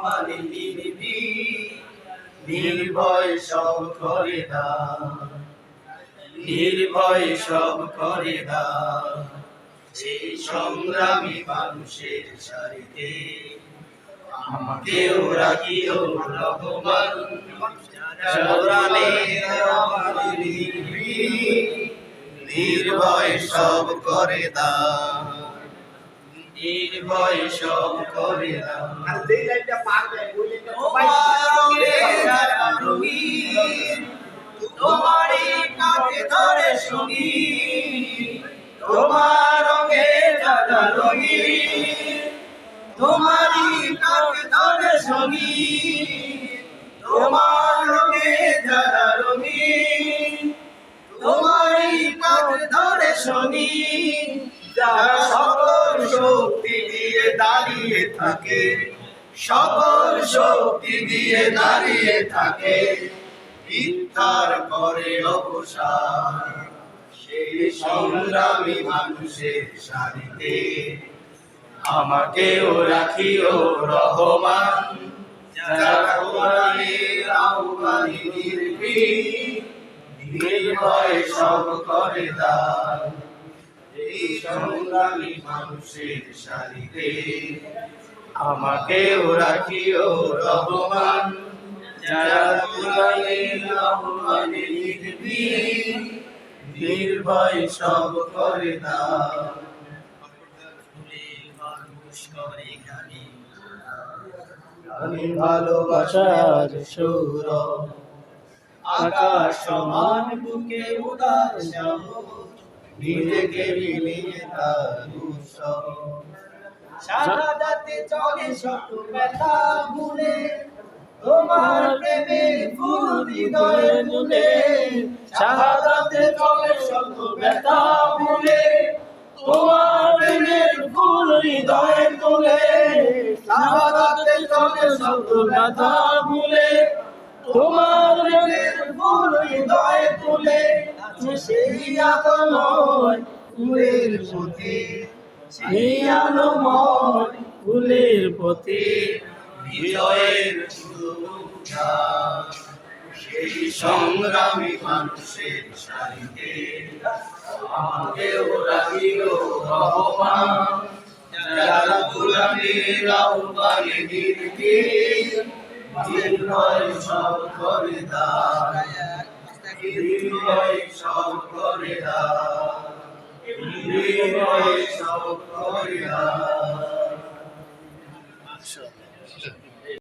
মানে নির্ভয় সব করে দাও, নির্ভয় সব করে দাও। সেই সংগ্রামী মানুষের সারিতে আমাকেও রাখিও রহমান। নির্ভয় সব করে দাও, নির্ভয় সব করে দাও। তোমারই কাছে ধরে শুনি, তোমার রঙে যারা রঙিন, তোমারই কাছে ধরে শুনি, তোমার রঙে যারা রঙিন, তোমারই কাছে ধরে শুনি। যারা সকল শক্তি দিয়ে দাঁড়িয়ে থাকে, সকল শক্তি দিয়ে দাঁড়িয়ে থাকে, মিথ্যার করে অবসান। সেই সংগ্রামী মানুষের সারিতে আমাকেও রাখিও রহমান। যারা কোরআনের আহ্বানে নির্ভীক, নির্ভয় সব করে দাও। এই সংগ্রামী মানুষের সারিতে আমাকেও রাখিও রহমান। যারা কোরআনের আহ্বানে নির্ভীক, নির্ভয় সব করে দাও। আমি ভালোবাসার সুর, আকাশ সমান বুকে উদার সাহস, নিজেকে মিলিয়ে তার উৎসব। শাহাদাতে চলে শত ব্যথা ভুলে, তোমার প্রেমের ফুল হৃদয়ে তুলে। শাহাদাতে চলে শত ব্যথা ভুলে, তোমার প্রেমের ফুল হৃদয়ে তুলে। শাহাদাতে চলে শত ব্যথা ভুলে, তোমার প্রেমের ফুল হৃদয়ে তুলে। সেই আলোময় ফুলের প্রতি, সেই আলোময় ফুলের প্রতি বিজয়ের শুভেচ্ছা। সেই সংগ্রামী মানুষের সারিতে আমাকেও রাখিও রহমান। যারা কোরআনের আহ্বানে নির্ভীক, নির্ভয় সব করে দাও, নির্ভয় সব করে দাও, নির্ভয় সব করে দাও।